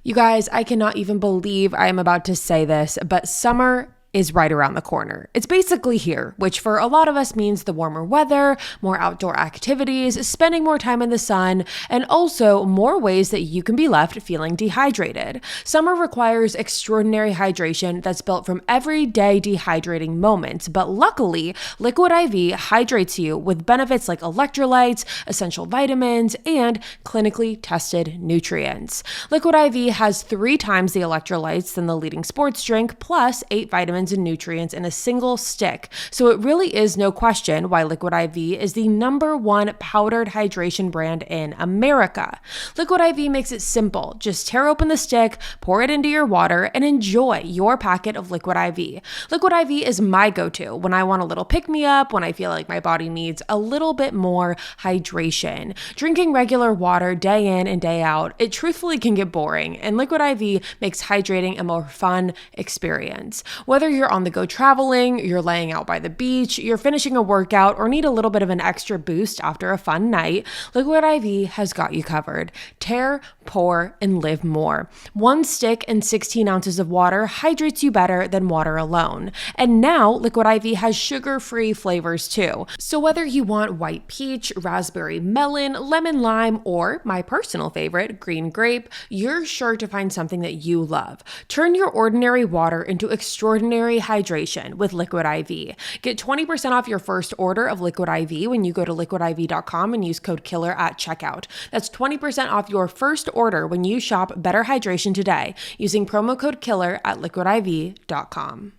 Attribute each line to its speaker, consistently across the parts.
Speaker 1: You guys, I cannot even believe I am about to say this, but summer is right around the corner. It's basically here, which for a lot of us means the warmer weather, more outdoor activities, spending more time in the sun, and also more ways that you can be left feeling dehydrated. Summer requires extraordinary hydration that's built from everyday dehydrating moments, but luckily, Liquid IV hydrates you with benefits like electrolytes, essential vitamins, and clinically tested nutrients. Liquid IV has 3 times the electrolytes than the leading sports drink, plus 8 vitamins and nutrients in a single stick. So it really is no question why Liquid IV is the #1 powdered hydration brand in America. Liquid IV makes it simple. Just tear open the stick, pour it into your water, and enjoy your packet of Liquid IV. Liquid IV is my go-to when I want a little pick-me-up, when I feel like my body needs a little bit more hydration. Drinking regular water day in and day out, it truthfully can get boring, and Liquid IV makes hydrating a more fun experience. Whether you're on the go traveling, you're laying out by the beach, you're finishing a workout, or need a little bit of an extra boost after a fun night, Liquid IV has got you covered. Tear, pour, and live more. 1 stick and 16 ounces of water hydrates you better than water alone. And now Liquid IV has sugar-free flavors too. So whether you want white peach, raspberry melon, lemon lime, or my personal favorite, green grape, you're sure to find something that you love. Turn your ordinary water into extraordinary hydration with Liquid IV. Get 20% off your first order of Liquid IV when you go to liquidiv.com and use code KILLER at checkout. That's 20% off your first order when you shop Better Hydration today using promo code KILLER at liquidiv.com.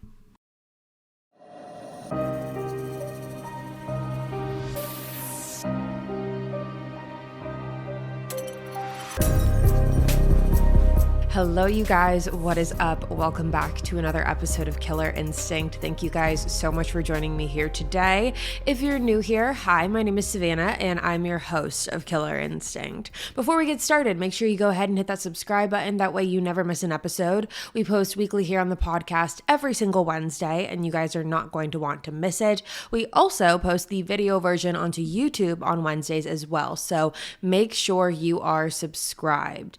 Speaker 1: Hello, you guys. What is up? Welcome back to another episode of Killer Instinct. Thank you guys so much for joining me here today. If you're new here, hi, my name is Savannah, and I'm your host of Killer Instinct. Before we get started, make sure you go ahead and hit that subscribe button. That way you never miss an episode. We post weekly here on the podcast every single Wednesday, and you guys are not going to want to miss it. We also post the video version onto YouTube on Wednesdays as well, so make sure you are subscribed.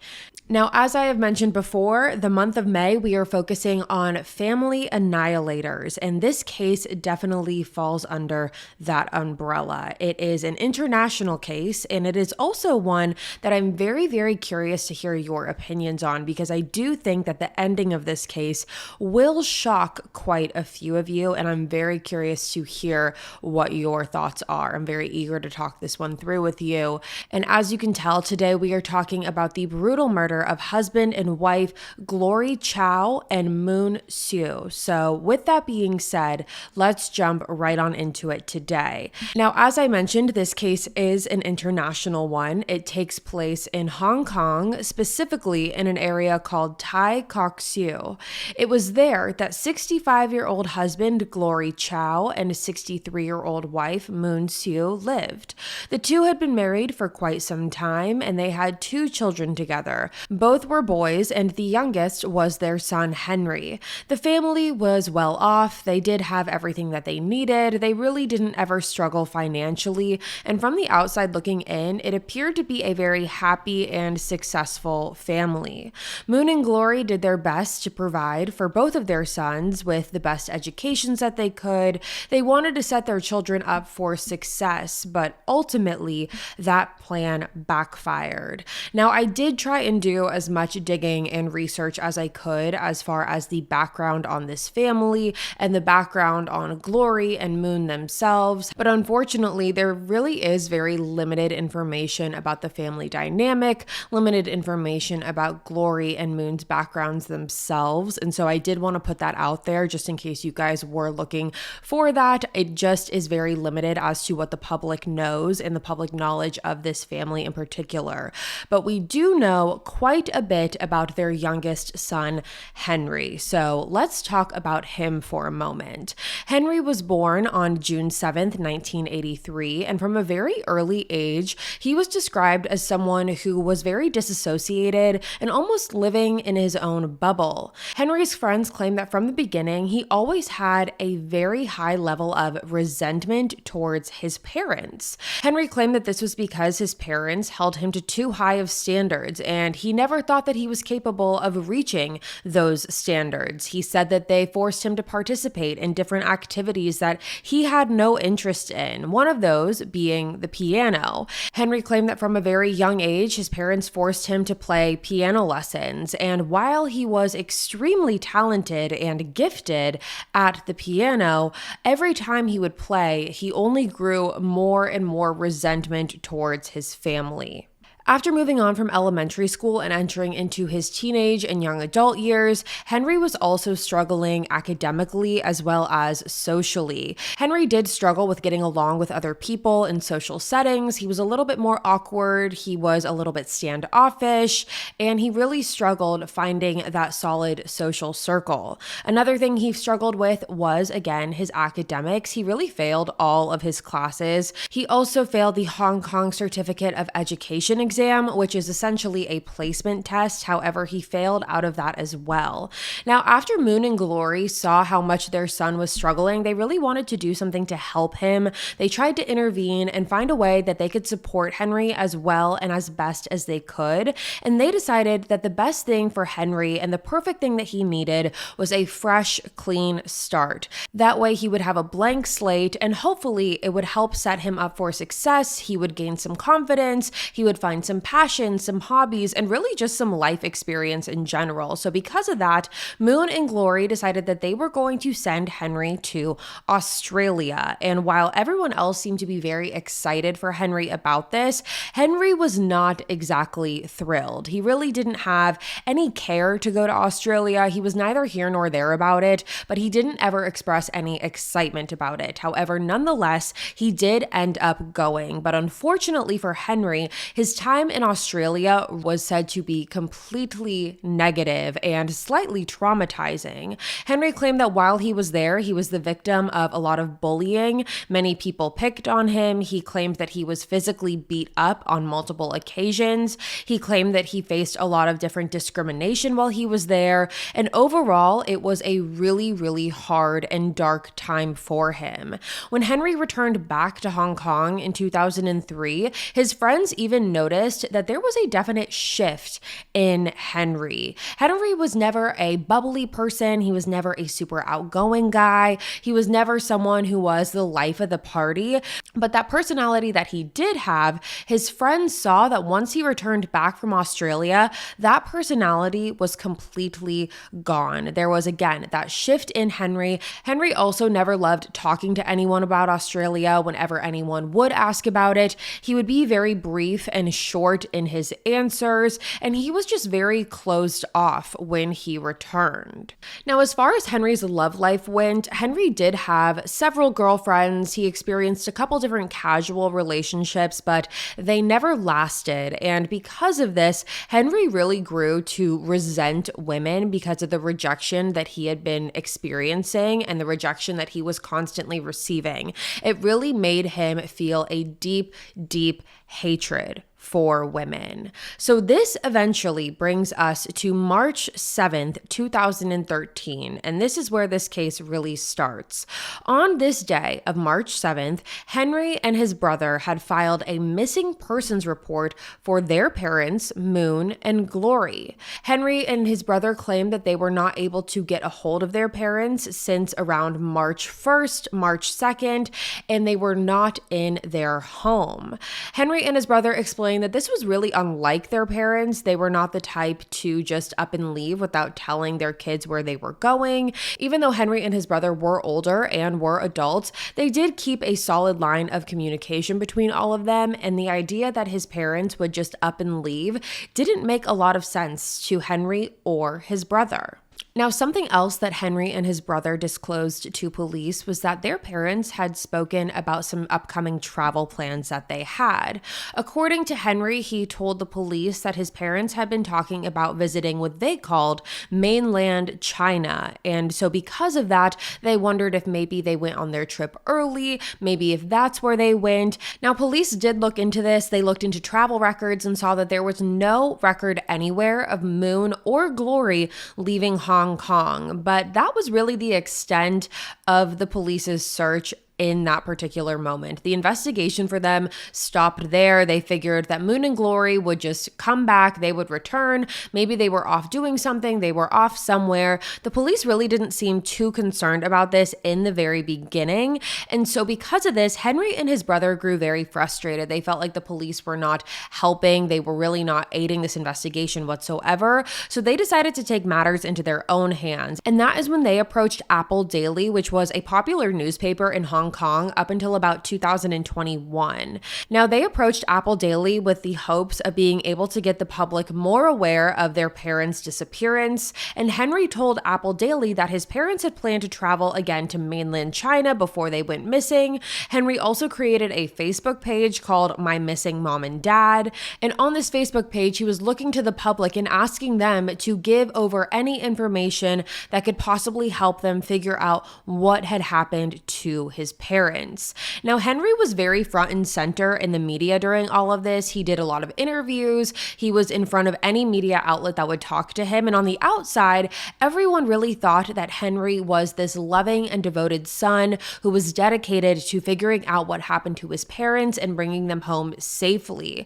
Speaker 1: Now, as I have mentioned before, the month of May, we are focusing on family annihilators, and this case definitely falls under that umbrella. It is an international case, and it is also one that I'm very, very curious to hear your opinions on, because I do think that the ending of this case will shock quite a few of you, and I'm very curious to hear what your thoughts are. I'm very eager to talk this one through with you. And as you can tell, today we are talking about the brutal murder of husband and wife Glory Chow and Moon Sue. So with that being said, let's jump right on into it today. Now, as I mentioned, this case is an international one. It takes place in Hong Kong, specifically in an area called Tai Kok Siu. It was there that 65-year-old husband Glory Chow and 63-year-old wife Moon Sue lived. The two had been married for quite some time, and they had 2 children together. Both were boys, and the youngest was their son, Henry. The family was well off. They did have everything that they needed. They really didn't ever struggle financially, and from the outside looking in, it appeared to be a very happy and successful family. Moon and Glory did their best to provide for both of their sons with the best educations that they could. They wanted to set their children up for success, but ultimately that plan backfired. Now, I did try and do as much digging and research as I could as far as the background on this family and the background on Glory and Moon themselves, but unfortunately there really is very limited information about the family dynamic, limited information about Glory and Moon's backgrounds themselves, and so I did want to put that out there just in case you guys were looking for that. It just is very limited as to what the public knows and the public knowledge of this family in particular, but we do know quite a bit about their youngest son, Henry. So let's talk about him for a moment. Henry was born on June 7th, 1983, and from a very early age, he was described as someone who was very disassociated and almost living in his own bubble. Henry's friends claim that from the beginning, he always had a very high level of resentment towards his parents. Henry claimed that this was because his parents held him to too high of standards, and he he never thought that he was capable of reaching those standards. He said that they forced him to participate in different activities that he had no interest in, one of those being the piano. Henry claimed that from a very young age, his parents forced him to play piano lessons, and while he was extremely talented and gifted at the piano, every time he would play, he only grew more and more resentment towards his family. After moving on from elementary school and entering into his teenage and young adult years, Henry was also struggling academically as well as socially. Henry did struggle with getting along with other people in social settings. He was a little bit more awkward, he was a little bit standoffish, and he really struggled finding that solid social circle. Another thing he struggled with was, again, his academics. He really failed all of his classes. He also failed the Hong Kong Certificate of Education exam, which is essentially a placement test. However, he failed out of that as well. Now, after Moon and Glory saw how much their son was struggling, they really wanted to do something to help him. They tried to intervene and find a way that they could support Henry as well and as best as they could. And they decided that the best thing for Henry and the perfect thing that he needed was a fresh, clean start. That way he would have a blank slate, and hopefully it would help set him up for success. He would gain some confidence, he would find some passion, some hobbies, and really just some life experience in general. So because of that, Moon and Glory decided that they were going to send Henry to Australia. And while everyone else seemed to be very excited for Henry about this, Henry was not exactly thrilled. He really didn't have any care to go to Australia. He was neither here nor there about it, but he didn't ever express any excitement about it. However, nonetheless, he did end up going. But unfortunately for Henry, his time in Australia was said to be completely negative and slightly traumatizing. Henry claimed that while he was there, he was the victim of a lot of bullying. Many people picked on him. He claimed that he was physically beat up on multiple occasions. He claimed that he faced a lot of different discrimination while he was there. And overall, it was a really, really hard and dark time for him. When Henry returned back to Hong Kong in 2003, his friends even noticed that there was a definite shift in Henry. Henry was never a bubbly person. He was never a super outgoing guy. He was never someone who was the life of the party. But that personality that he did have, his friends saw that once he returned back from Australia, that personality was completely gone. There was, again, that shift in Henry. Henry also never loved talking to anyone about Australia. Whenever anyone would ask about it, he would be very brief and short in his answers, and he was just very closed off when he returned. Now, as far as Henry's love life went, Henry did have several girlfriends. He experienced a couple different casual relationships, but they never lasted. And because of this, Henry really grew to resent women because of the rejection that he had been experiencing and the rejection that he was constantly receiving. It really made him feel a deep, deep hatred for women. So this eventually brings us to March 7th, 2013, and this is where this case really starts. On this day of March 7th, Henry and his brother had filed a missing persons report for their parents, Moon and Glory. Henry and his brother claimed that they were not able to get a hold of their parents since around March 1st, March 2nd, and they were not in their home. Henry and his brother explained that this was really unlike their parents. They were not the type to just up and leave without telling their kids where they were going. Even though Henry and his brother were older and were adults, they did keep a solid line of communication between all of them, and the idea that his parents would just up and leave didn't make a lot of sense to Henry or his brother. Now, something else that Henry and his brother disclosed to police was that their parents had spoken about some upcoming travel plans that they had. According to Henry, he told the police that his parents had been talking about visiting what they called mainland China. And so because of that, they wondered if maybe they went on their trip early, maybe if that's where they went. Now, police did look into this. They looked into travel records and saw that there was no record anywhere of Moon or Glory leaving Hong Kong, but that was really the extent of the police's search in that particular moment. The investigation for them stopped there. They figured that Moon and Glory would just come back, they would return. Maybe they were off doing something, they were off somewhere. The police really didn't seem too concerned about this in the very beginning. And so because of this, Henry and his brother grew very frustrated. They felt like the police were not helping. They were really not aiding this investigation whatsoever. So they decided to take matters into their own hands. And that is when they approached Apple Daily, which was a popular newspaper in Hong Kong up until about 2021. Now, they approached Apple Daily with the hopes of being able to get the public more aware of their parents' disappearance. And Henry told Apple Daily that his parents had planned to travel again to mainland China before they went missing. Henry also created a Facebook page called My Missing Mom and Dad. And on this Facebook page, he was looking to the public and asking them to give over any information that could possibly help them figure out what had happened to his parents. Now, Henry was very front and center in the media during all of this. He did a lot of interviews. He was in front of any media outlet that would talk to him. And on the outside, everyone really thought that Henry was this loving and devoted son who was dedicated to figuring out what happened to his parents and bringing them home safely.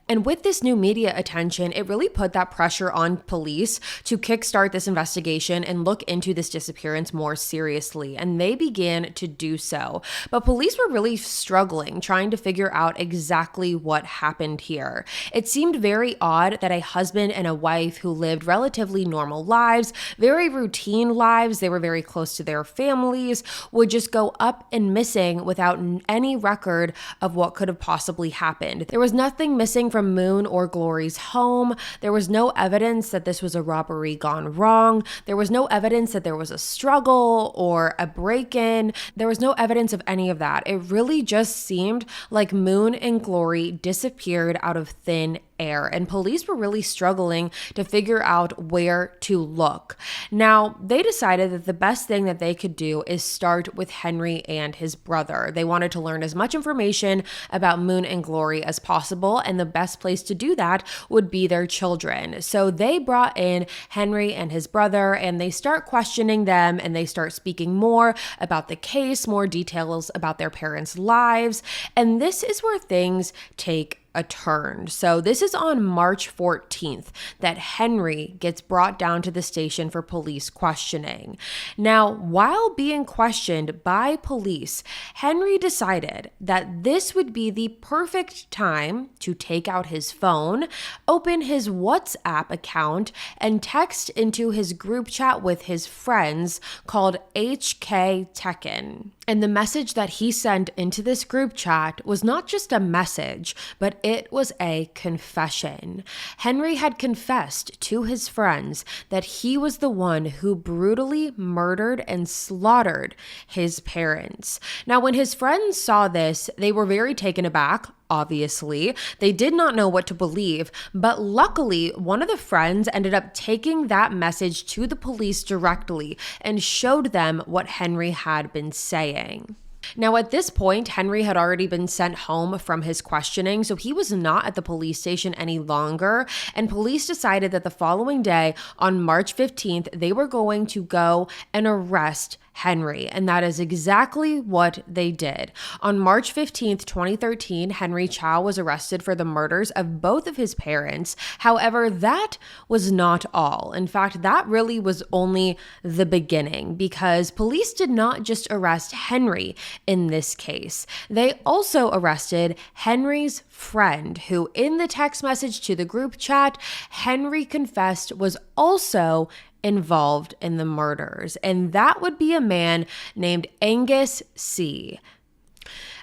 Speaker 1: And with this new media attention, it really put that pressure on police to kickstart this investigation and look into this disappearance more seriously. And they began to do so. But police were really struggling, trying to figure out exactly what happened here. It seemed very odd that a husband and a wife who lived relatively normal lives, very routine lives, they were very close to their families, would just go up and missing without any record of what could have possibly happened. There was nothing missing from Moon or Glory's home. There was no evidence that this was a robbery gone wrong. There was no evidence that there was a struggle or a break-in. There was no evidence of any of that. It really just seemed like Moon and Glory disappeared out of thin air, and police were really struggling to figure out where to look. Now, they decided that the best thing that they could do is start with Henry and his brother. They wanted to learn as much information about Moon and Glory as possible, and the best place to do that would be their children. So they brought in Henry and his brother, and they start questioning them, and they start speaking more about the case, more details about their parents' lives, and this is where things take a turn. So this is on March 14th that Henry gets brought down to the station for police questioning. Now, while being questioned by police, Henry decided that this would be the perfect time to take out his phone, open his WhatsApp account, and text into his group chat with his friends called HK Tekken. And the message that he sent into this group chat was not just a message, but it was a confession. Henry had confessed to his friends that he was the one who brutally murdered and slaughtered his parents. Now, when his friends saw this, they were very taken aback. Obviously, they did not know what to believe, but luckily, one of the friends ended up taking that message to the police directly and showed them what Henry had been saying. Now, at this point, Henry had already been sent home from his questioning, so he was not at the police station any longer, and police decided that the following day, on March 15th, they were going to go and arrest Henry, and that is exactly what they did. On March 15th, 2013, Henry Chow was arrested for the murders of both of his parents. However, that was not all. In fact, that really was only the beginning, because police did not just arrest Henry in this case. They also arrested Henry's friend, who in the text message to the group chat, Henry confessed was also involved in the murders, and that would be a man named Angus C.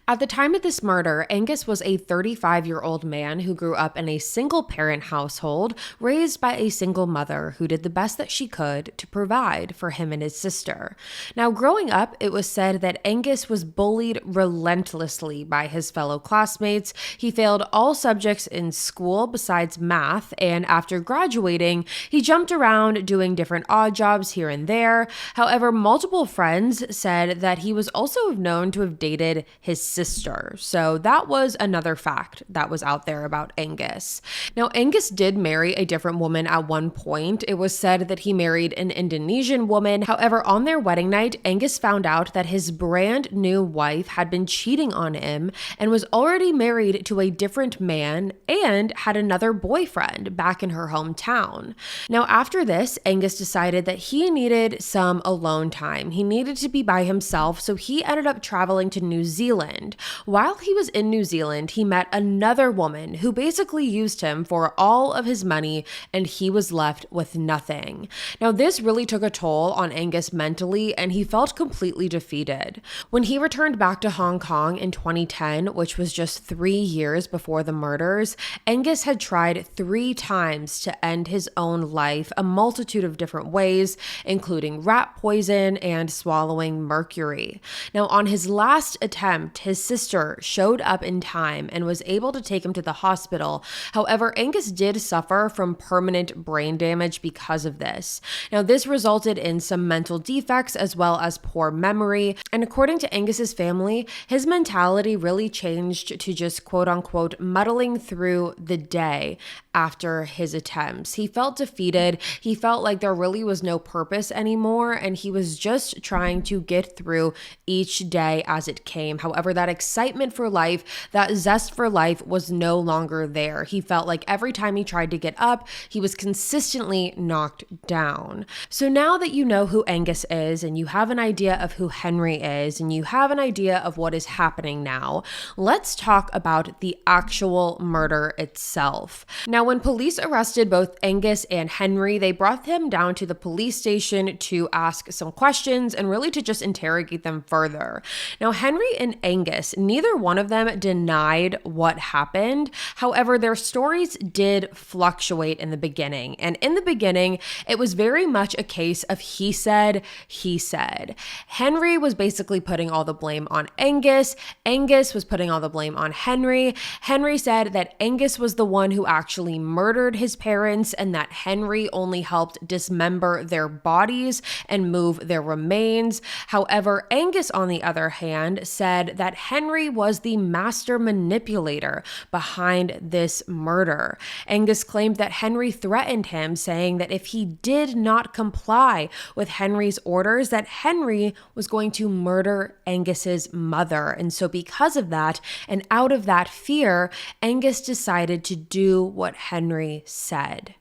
Speaker 1: At the time of this murder, Angus was a 35-year-old man who grew up in a single-parent household raised by a single mother who did the best that she could to provide for him and his sister. Now, growing up, it was said that Angus was bullied relentlessly by his fellow classmates. He failed all subjects in school besides math, and after graduating, he jumped around doing different odd jobs here and there. However, multiple friends said that he was also known to have dated his sister. So that was another fact that was out there about Angus. Now, Angus did marry a different woman at one point. It was said that he married an Indonesian woman. However, on their wedding night, Angus found out that his brand new wife had been cheating on him and was already married to a different man and had another boyfriend back in her hometown. Now, after this, Angus decided that he needed some alone time. He needed to be by himself, so he ended up traveling to New Zealand. While he was in New Zealand, he met another woman who basically used him for all of his money, and he was left with nothing. Now, this really took a toll on Angus mentally, and he felt completely defeated. When he returned back to Hong Kong in 2010, which was just 3 years before the murders, Angus had tried 3 times to end his own life a multitude of different ways, including rat poison and swallowing mercury. Now, on his last attempt, his sister showed up in time and was able to take him to the hospital. However, Angus did suffer from permanent brain damage because of this. Now, this resulted in some mental defects as well as poor memory. And according to Angus's family, his mentality really changed to just quote unquote muddling through the day after his attempts. He felt defeated. He felt like there really was no purpose anymore, and he was just trying to get through each day as it came. However, that excitement for life, that zest for life was no longer there. He felt like every time he tried to get up, he was consistently knocked down. So now that you know who Angus is, and you have an idea of who Henry is, and you have an idea of what is happening now, let's talk about the actual murder itself. Now, when police arrested both Angus and Henry, they brought them down to the police station to ask some questions and really to just interrogate them further. Now, Henry and Angus, neither one of them denied what happened. However, their stories did fluctuate in the beginning. And in the beginning, it was very much a case of he said, he said. Henry was basically putting all the blame on Angus. Angus was putting all the blame on Henry. Henry said that Angus was the one who actually murdered his parents and that Henry only helped dismember their bodies and move their remains. However, Angus, on the other hand, said that Henry was the master manipulator behind this murder. Angus claimed that Henry threatened him, saying that if he did not comply with Henry's orders, that Henry was going to murder Angus's mother. And so because of that, and out of that fear, Angus decided to do what Henry said.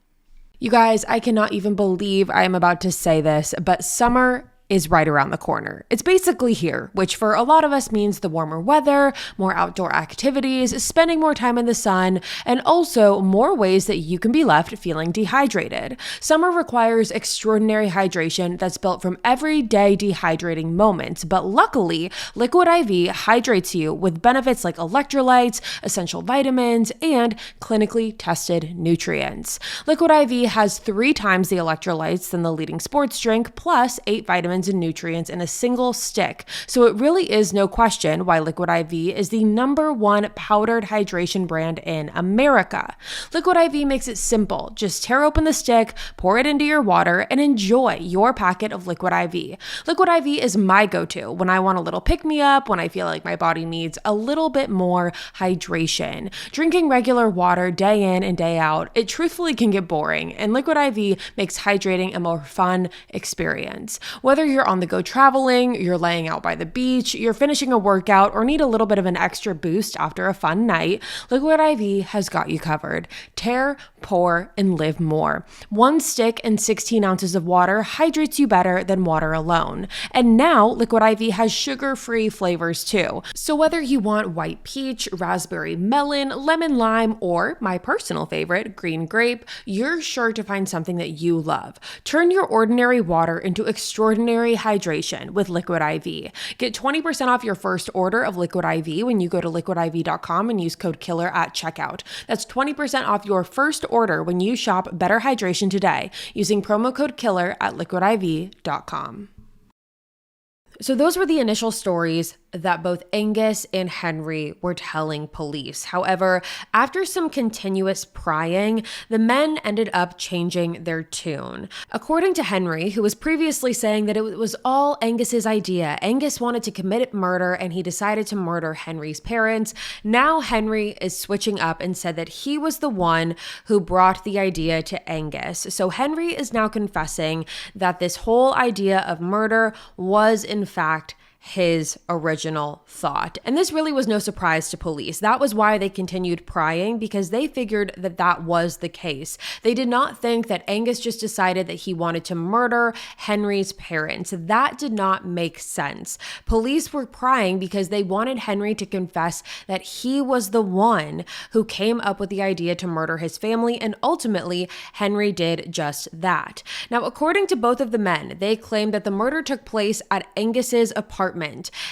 Speaker 1: You guys, I cannot even believe I am about to say this, but summer is right around the corner. It's basically here, which for a lot of us means the warmer weather, more outdoor activities, spending more time in the sun, and also more ways that you can be left feeling dehydrated. Summer requires extraordinary hydration that's built from everyday dehydrating moments, but luckily, Liquid IV hydrates you with benefits like electrolytes, essential vitamins, and clinically tested nutrients. Liquid IV has 3 times the electrolytes than the leading sports drink, plus 8 vitamins and nutrients in a single stick. So it really is no question why Liquid IV is the #1 powdered hydration brand in America. Liquid IV makes it simple. Just tear open the stick, pour it into your water, and enjoy your packet of Liquid IV. Liquid IV is my go-to when I want a little pick-me-up, when I feel like my body needs a little bit more hydration. Drinking regular water day in and day out, it truthfully can get boring, and Liquid IV makes hydrating a more fun experience. Whether you're on the go traveling, you're laying out by the beach, you're finishing a workout, or need a little bit of an extra boost after a fun night, Liquid IV has got you covered. Tear, pour, and live more. 1 stick and 16 ounces of water hydrates you better than water alone. And now Liquid IV has sugar-free flavors too. So whether you want white peach, raspberry melon, lemon lime, or my personal favorite, green grape, you're sure to find something that you love. Turn your ordinary water into extraordinary hydration with Liquid IV. Get 20% off your first order of Liquid IV when you go to liquidiv.com and use code KILLER at checkout. That's 20% off your first order when you shop Better Hydration today using promo code KILLER at liquidiv.com. So those were the initial stories that both Angus and Henry were telling police. However, after some continuous prying, the men ended up changing their tune. According to Henry, who was previously saying that it was all Angus's idea, Angus wanted to commit murder and he decided to murder Henry's parents. Now Henry is switching up and said that he was the one who brought the idea to Angus. So Henry is now confessing that this whole idea of murder was in fact his original thought. And this really was no surprise to police. That was why they continued prying, because they figured that that was the case. They did not think that Angus just decided that he wanted to murder Henry's parents. That did not make sense. Police were prying because they wanted Henry to confess that he was the one who came up with the idea to murder his family, and ultimately Henry did just that. Now, according to both of the men, they claimed that the murder took place at Angus's apartment.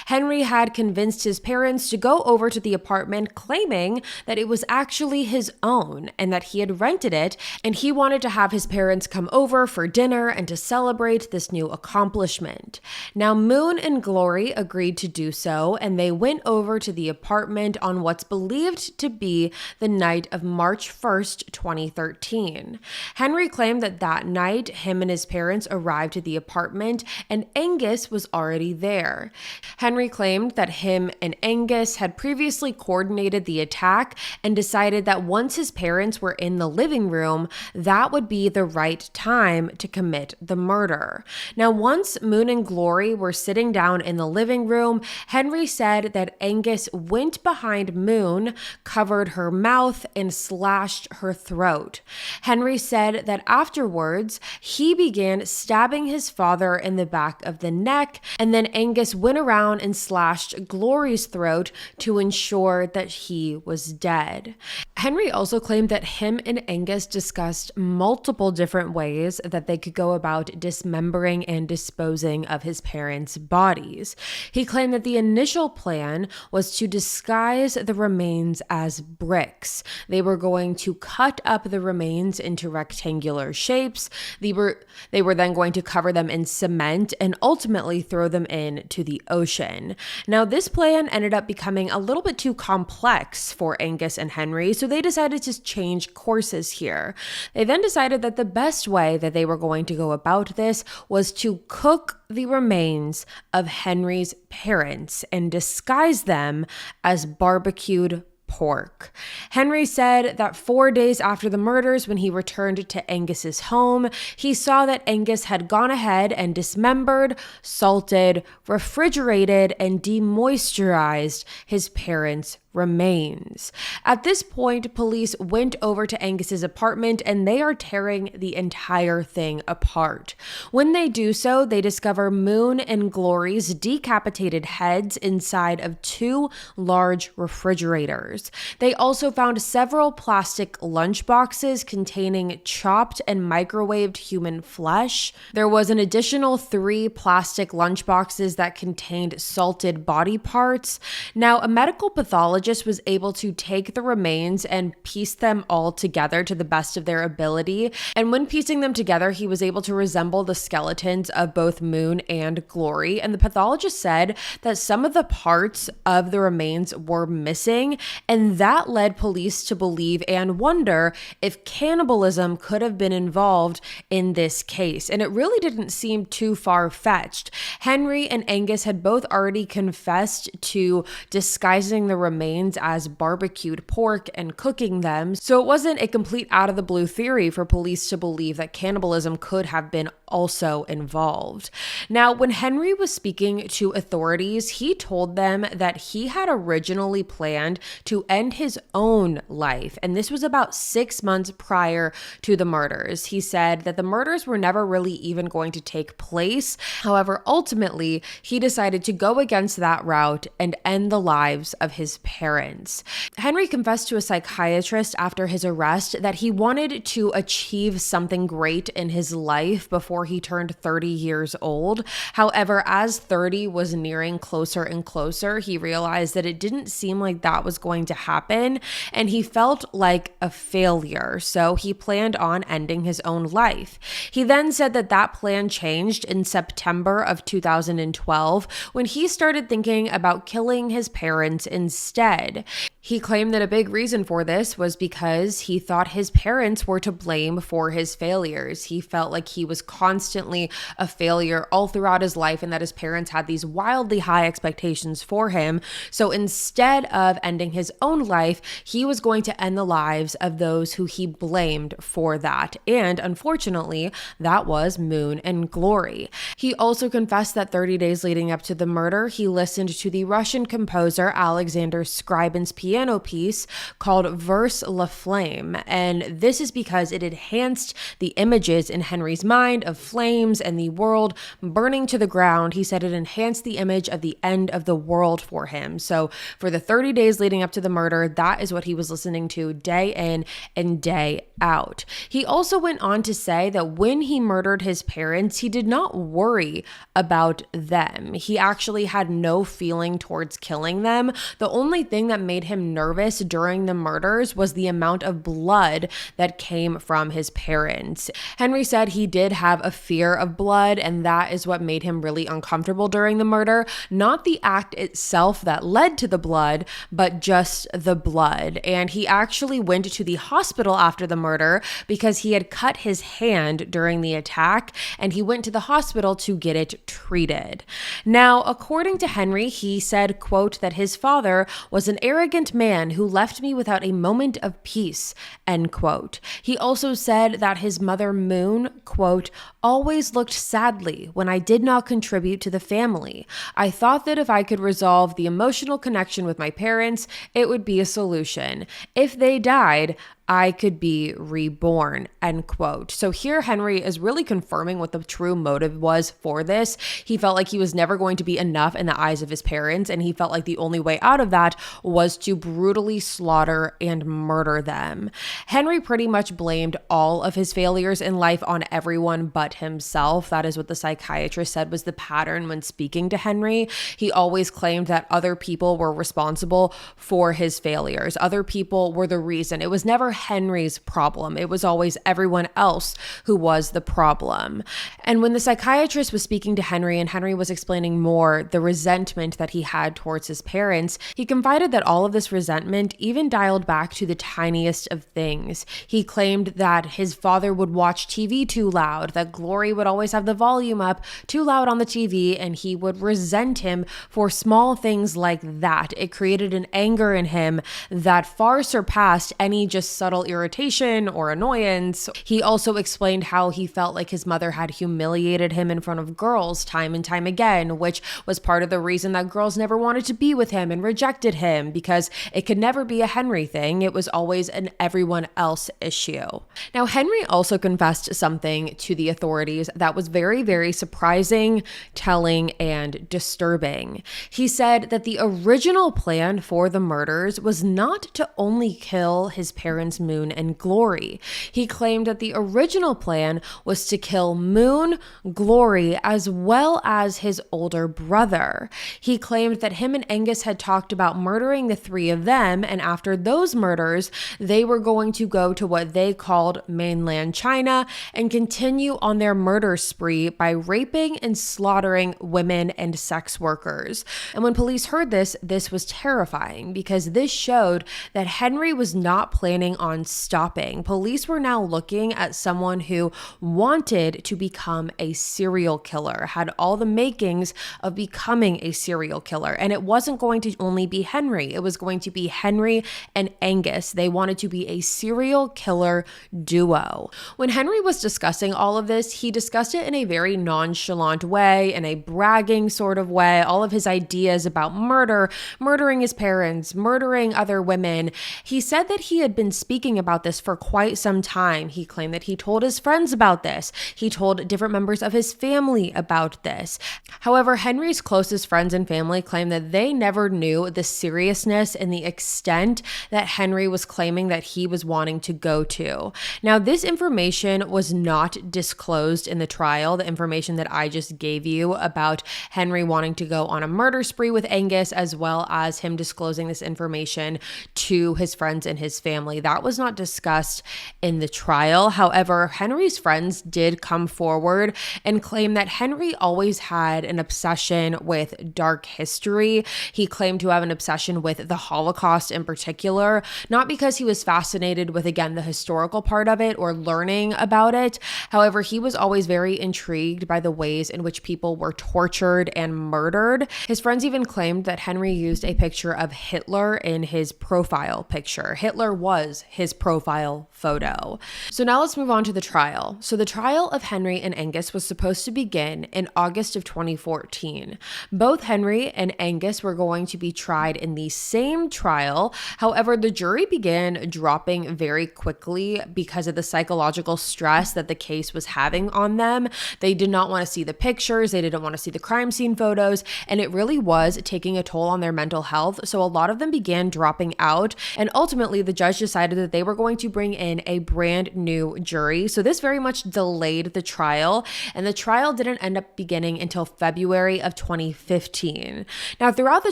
Speaker 1: Henry had convinced his parents to go over to the apartment, claiming that it was actually his own and that he had rented it, and he wanted to have his parents come over for dinner and to celebrate this new accomplishment. Now, Moon and Glory agreed to do so, and they went over to the apartment on what's believed to be the night of March 1st, 2013. Henry claimed that that night, him and his parents arrived at the apartment, and Angus was already there. Henry claimed that him and Angus had previously coordinated the attack and decided that once his parents were in the living room, that would be the right time to commit the murder. Now, once Moon and Glory were sitting down in the living room, Henry said that Angus went behind Moon, covered her mouth, and slashed her throat. Henry said that afterwards, he began stabbing his father in the back of the neck, and then Angus went around and slashed Glory's throat to ensure that he was dead. Henry also claimed that him and Angus discussed multiple different ways that they could go about dismembering and disposing of his parents' bodies. He claimed that the initial plan was to disguise the remains as bricks. They were going to cut up the remains into rectangular shapes. They were then going to cover them in cement and ultimately throw them into the ocean. Now, this plan ended up becoming a little bit too complex for Angus and Henry, so they decided to change courses here. They then decided that the best way that they were going to go about this was to cook the remains of Henry's parents and disguise them as barbecued pork. Henry said that 4 days after the murders, when he returned to Angus's home, he saw that Angus had gone ahead and dismembered, salted, refrigerated, and demoisturized his parents' remains. At this point, police went over to Angus's apartment and they are tearing the entire thing apart. When they do so, they discover Moon and Glory's decapitated heads inside of 2 large refrigerators. They also found several plastic lunchboxes containing chopped and microwaved human flesh. There was an additional 3 plastic lunchboxes that contained salted body parts. Now, a medical pathologist was able to take the remains and piece them all together to the best of their ability. And when piecing them together, he was able to resemble the skeletons of both Moon and Glory. And the pathologist said that some of the parts of the remains were missing, and that led police to believe and wonder if cannibalism could have been involved in this case. And it really didn't seem too far-fetched. Henry and Angus had both already confessed to disguising the remains as barbecued pork and cooking them, so it wasn't a complete out of the blue theory for police to believe that cannibalism could have been also involved. Now, when Henry was speaking to authorities, he told them that he had originally planned to end his own life, and this was about 6 months prior to the murders. He said that the murders were never really even going to take place. However, ultimately, he decided to go against that route and end the lives of his parents. parents. Henry confessed to a psychiatrist after his arrest that he wanted to achieve something great in his life before he turned 30 years old. However, as 30 was nearing closer and closer, he realized that it didn't seem like that was going to happen, and he felt like a failure, so he planned on ending his own life. He then said that that plan changed in September of 2012 when he started thinking about killing his parents instead. He claimed that a big reason for this was because he thought his parents were to blame for his failures. He felt like he was constantly a failure all throughout his life and that his parents had these wildly high expectations for him. So instead of ending his own life, he was going to end the lives of those who he blamed for that. And unfortunately, that was Moon and Glory. He also confessed that 30 days leading up to the murder, he listened to the Russian composer Alexander Scriabin's piano piece called Verse La Flamme, and this is because it enhanced the images in Henry's mind of flames and the world burning to the ground. He said it enhanced the image of the end of the world for him. So for the 30 days leading up to the murder, that is what he was listening to day in and day out. He also went on to say that when he murdered his parents, he did not worry about them. He actually had no feeling towards killing them. The only thing that made him nervous during the murders was the amount of blood that came from his parents. Henry said he did have a fear of blood, and that is what made him really uncomfortable during the murder. Not the act itself that led to the blood, but just the blood. And he actually went to the hospital after the murder because he had cut his hand during the attack, and he went to the hospital to get it treated. Now, according to Henry, he said, quote, that his father was an arrogant man who left me without a moment of peace, end quote. He also said that his mother Moon, quote, always looked sadly when I did not contribute to the family. I thought that if I could resolve the emotional connection with my parents, it would be a solution. If they died, I could be reborn, end quote. So here Henry is really confirming what the true motive was for this. He felt like he was never going to be enough in the eyes of his parents, and he felt like the only way out of that was to brutally slaughter and murder them. Henry pretty much blamed all of his failures in life on everyone but himself. That is what the psychiatrist said was the pattern when speaking to Henry. He always claimed that other people were responsible for his failures. Other people were the reason. It was never Henry's problem. It was always everyone else who was the problem. And when the psychiatrist was speaking to Henry and Henry was explaining more the resentment that he had towards his parents, he confided that all of this resentment even dialed back to the tiniest of things. He claimed that his father would watch TV too loud, that Glory would always have the volume up too loud on the TV, and he would resent him for small things like that. It created an anger in him that far surpassed any just subtle irritation or annoyance. He also explained how he felt like his mother had humiliated him in front of girls time and time again, which was part of the reason that girls never wanted to be with him and rejected him, because it could never be a Henry thing. It was always an everyone else issue. Now, Henry also confessed something to the authorities that was very, very surprising, telling, and disturbing. He said that the original plan for the murders was not to only kill his parents Moon and Glory. He claimed that the original plan was to kill Moon, Glory, as well as his older brother. He claimed that him and Angus had talked about murdering the three of them, and after those murders, they were going to go to what they called mainland China and continue on their murder spree by raping and slaughtering women and sex workers. And when police heard this, this was terrifying because this showed that Henry was not planning on stopping. Police were now looking at someone who wanted to become a serial killer, had all the makings of becoming a serial killer. And it wasn't going to only be Henry. It was going to be Henry and Angus. They wanted to be a serial killer duo. When Henry was discussing all of this, he discussed it in a very nonchalant way, in a bragging sort of way. All of his ideas about murder, murdering his parents, murdering other women. He said that he had been speaking speaking about this for quite some time. He claimed that he told his friends about this. He told different members of his family about this. However, Henry's closest friends and family claim that they never knew the seriousness and the extent that Henry was claiming that he was wanting to go to. Now, this information was not disclosed in the trial, the information that I just gave you about Henry wanting to go on a murder spree with Angus, as well as him disclosing this information to his friends and his family. That was not discussed in the trial. However, Henry's friends did come forward and claim that Henry always had an obsession with dark history. He claimed to have an obsession with the Holocaust in particular, not because he was fascinated with, again, the historical part of it or learning about it. However, he was always very intrigued by the ways in which people were tortured and murdered. His friends even claimed that Henry used a picture of Hitler in his profile picture. Hitler was his profile photo. So now let's move on to the trial. So the trial of Henry and Angus was supposed to begin in August of 2014. Both Henry and Angus were going to be tried in the same trial. However, the jury began dropping very quickly because of the psychological stress that the case was having on them. They did not want to see the pictures. They didn't want to see the crime scene photos, and it really was taking a toll on their mental health. So a lot of them began dropping out, and ultimately the judge decided that they were going to bring in a brand new jury. So this very much delayed the trial, and the trial didn't end up beginning until February of 2015. Now, throughout the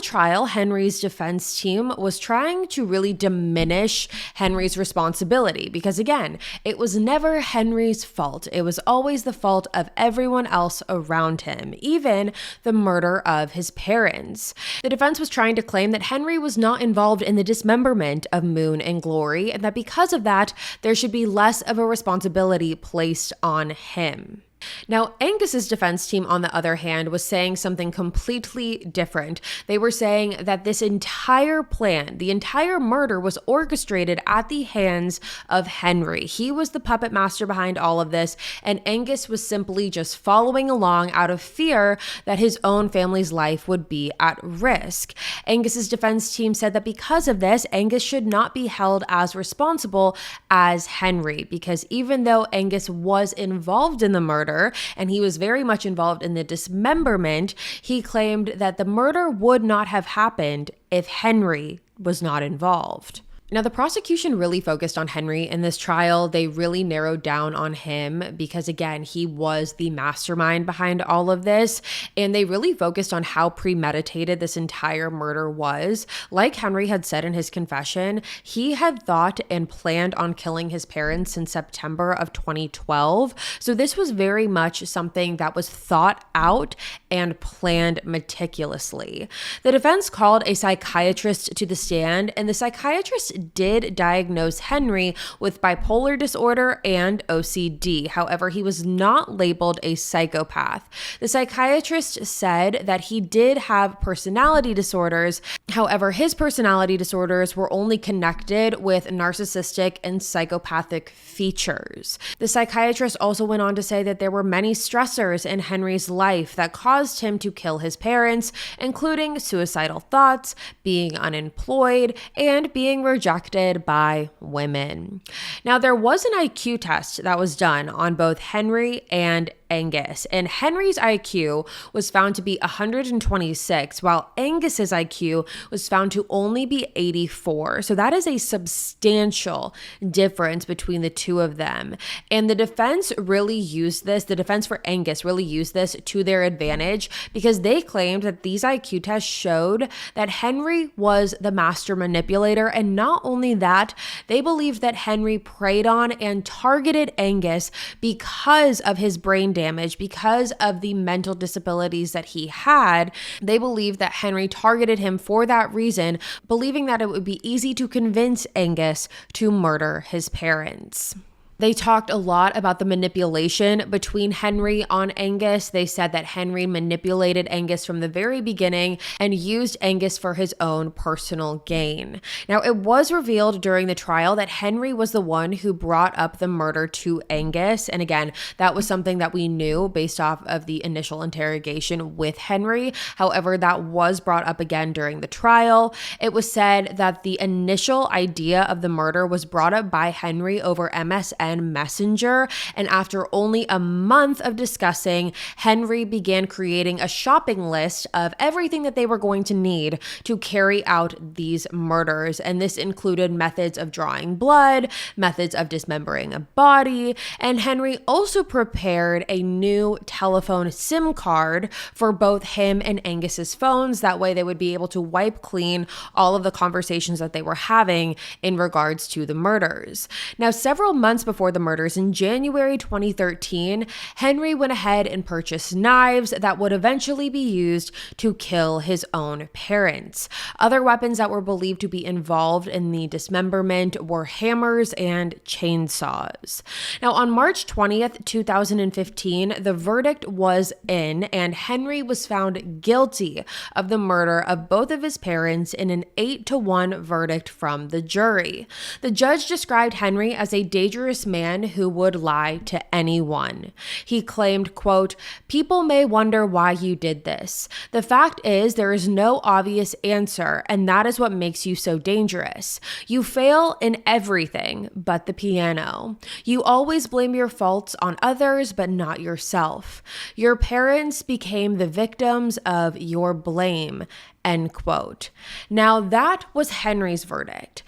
Speaker 1: trial, Henry's defense team was trying to really diminish Henry's responsibility because, again, it was never Henry's fault. It was always the fault of everyone else around him, even the murder of his parents. The defense was trying to claim that Henry was not involved in the dismemberment of Moon and Glory, and that because of that, there should be less of a responsibility placed on him. Now, Angus's defense team, on the other hand, was saying something completely different. They were saying that this entire plan, the entire murder, was orchestrated at the hands of Henry. He was the puppet master behind all of this, and Angus was simply just following along out of fear that his own family's life would be at risk. Angus's defense team said that because of this, Angus should not be held as responsible as Henry, because even though Angus was involved in the murder, and he was very much involved in the dismemberment, he claimed that the murder would not have happened if Henry was not involved. Now, the prosecution really focused on Henry in this trial. They really narrowed down on him because, again, he was the mastermind behind all of this, and they really focused on how premeditated this entire murder was. Like Henry had said in his confession, he had thought and planned on killing his parents in September of 2012. So this was very much something that was thought out and planned meticulously. The defense called a psychiatrist to the stand, and the psychiatrist did diagnose Henry with bipolar disorder and OCD. However, he was not labeled a psychopath. The psychiatrist said that he did have personality disorders. However, his personality disorders were only connected with narcissistic and psychopathic features. The psychiatrist also went on to say that there were many stressors in Henry's life that caused him to kill his parents, including suicidal thoughts, being unemployed, and being rejected by women. Now, there was an IQ test that was done on both Henry and Angus, and Henry's IQ was found to be 126, while Angus's IQ was found to only be 84. So that is a substantial difference between the two of them. And the defense for Angus really used this to their advantage because they claimed that these IQ tests showed that Henry was the master manipulator. And not only that, they believed that Henry preyed on and targeted Angus because of his brain damage, because of the mental disabilities that he had. They believed that Henry targeted him for that reason, believing that it would be easy to convince Angus to murder his parents. They talked a lot about the manipulation between Henry on Angus. They said that Henry manipulated Angus from the very beginning and used Angus for his own personal gain. Now, it was revealed during the trial that Henry was the one who brought up the murder to Angus. And again, that was something that we knew based off of the initial interrogation with Henry. However, that was brought up again during the trial. It was said that the initial idea of the murder was brought up by Henry over MSN Messenger, and after only a month of discussing, Henry began creating a shopping list of everything that they were going to need to carry out these murders, and this included methods of drawing blood, methods of dismembering a body, and Henry also prepared a new telephone SIM card for both him and Angus's phones. That way they would be able to wipe clean all of the conversations that they were having in regards to the murders. Now, several months before the murders in January 2013, Henry went ahead and purchased knives that would eventually be used to kill his own parents. Other weapons that were believed to be involved in the dismemberment were hammers and chainsaws. Now, on March 20th, 2015, the verdict was in, and Henry was found guilty of the murder of both of his parents in an 8-1 verdict from the jury. The judge described Henry as a dangerous man who would lie to anyone. He claimed, quote, "People may wonder why you did this. The fact is there is no obvious answer, and that is what makes you so dangerous. You fail in everything but the piano. You always blame your faults on others, but not yourself. Your parents became the victims of your blame," end quote. Now that was Henry's verdict.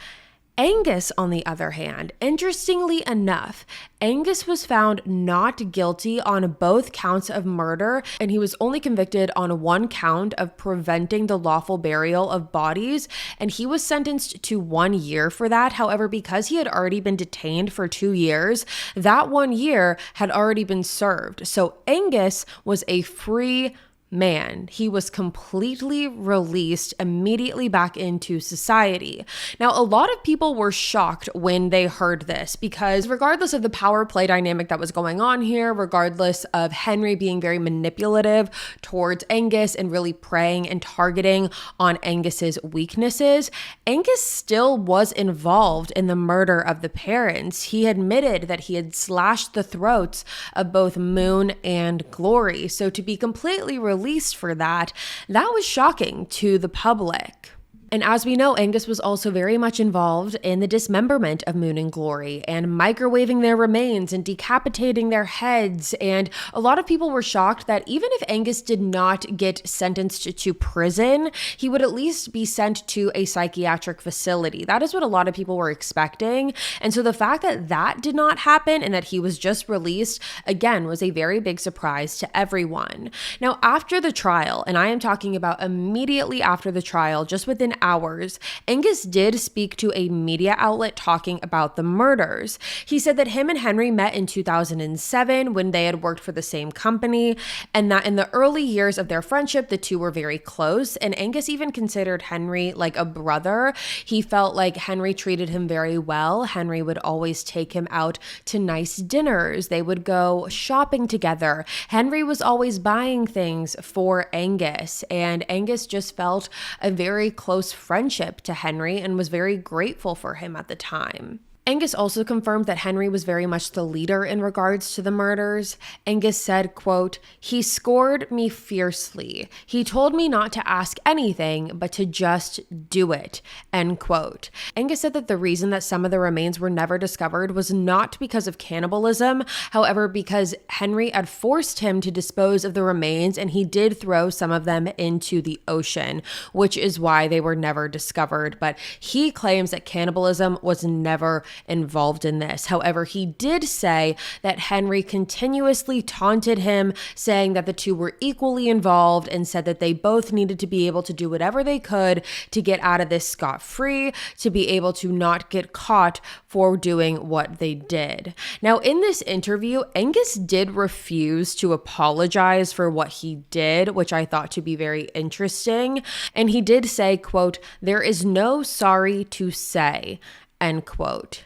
Speaker 1: Angus, on the other hand, interestingly enough, Angus was found not guilty on both counts of murder, and he was only convicted on one count of preventing the lawful burial of bodies, and he was sentenced to 1 year for that. However, because he had already been detained for 2 years, that 1 year had already been served. So Angus was a free man. He was completely released immediately back into society. Now, a lot of people were shocked when they heard this because regardless of the power play dynamic that was going on here, regardless of Henry being very manipulative towards Angus and really preying and targeting on Angus's weaknesses, Angus still was involved in the murder of the parents. He admitted that he had slashed the throats of both Moon and Glory. So to be completely released for that was shocking to the public. And as we know, Angus was also very much involved in the dismemberment of Moon and Glory and microwaving their remains and decapitating their heads. And a lot of people were shocked that even if Angus did not get sentenced to prison, he would at least be sent to a psychiatric facility. That is what a lot of people were expecting. And so the fact that that did not happen and that he was just released, again, was a very big surprise to everyone. Now, after the trial, and I am talking about immediately after the trial, just within hours, Angus did speak to a media outlet talking about the murders. He said that him and Henry met in 2007 when they had worked for the same company, and that in the early years of their friendship, the two were very close, and Angus even considered Henry like a brother. He felt like Henry treated him very well. Henry would always take him out to nice dinners. They would go shopping together. Henry was always buying things for Angus, and Angus just felt a very close friendship to Henry and was very grateful for him at the time. Angus also confirmed that Henry was very much the leader in regards to the murders. Angus said, quote, "He scored me fiercely. He told me not to ask anything, but to just do it," end quote. Angus said that the reason that some of the remains were never discovered was not because of cannibalism, however, because Henry had forced him to dispose of the remains, and he did throw some of them into the ocean, which is why they were never discovered. But he claims that cannibalism was never involved in this. However, he did say that Henry continuously taunted him, saying that the two were equally involved, and said that they both needed to be able to do whatever they could to get out of this scot-free, to be able to not get caught for doing what they did. Now, in this interview, Angus did refuse to apologize for what he did, which I thought to be very interesting. And he did say, quote, "There is no sorry to say," end quote.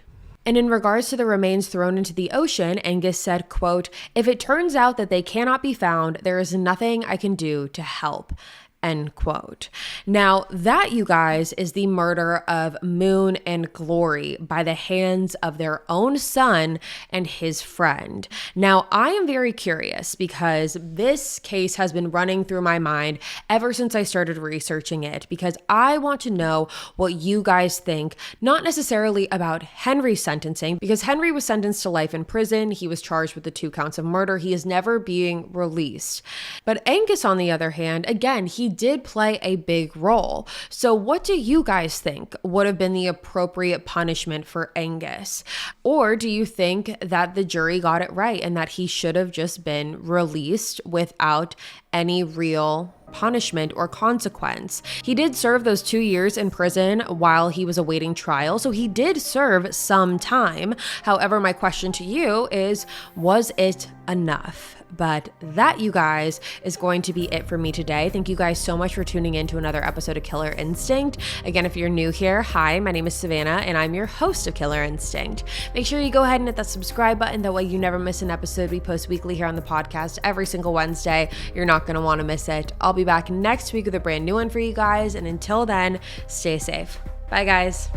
Speaker 1: And in regards to the remains thrown into the ocean, Angus said, quote, "If it turns out that they cannot be found, there is nothing I can do to help." End quote. Now, that, you guys, is the murder of Moon and Glory by the hands of their own son and his friend. Now, I am very curious because this case has been running through my mind ever since I started researching it, because I want to know what you guys think, not necessarily about Henry's sentencing, because Henry was sentenced to life in prison. He was charged with the 2 counts of murder. He is never being released. But Angus, on the other hand, again, he did play a big role. So what do you guys think would have been the appropriate punishment for Angus? Or do you think that the jury got it right and that he should have just been released without any real punishment or consequence? He did serve those 2 years in prison while he was awaiting trial, so he did serve some time. However, my question to you is, was it enough? But that, you guys, is going to be it for me today. Thank you guys so much for tuning in to another episode of Killer Instinct. Again, if you're new here, hi, my name is Savannah, and I'm your host of Killer Instinct. Make sure you go ahead and hit that subscribe button. That way you never miss an episode. We post weekly here on the podcast every single Wednesday. You're not going to want to miss it. I'll be back next week with a brand new one for you guys. And until then, stay safe. Bye, guys.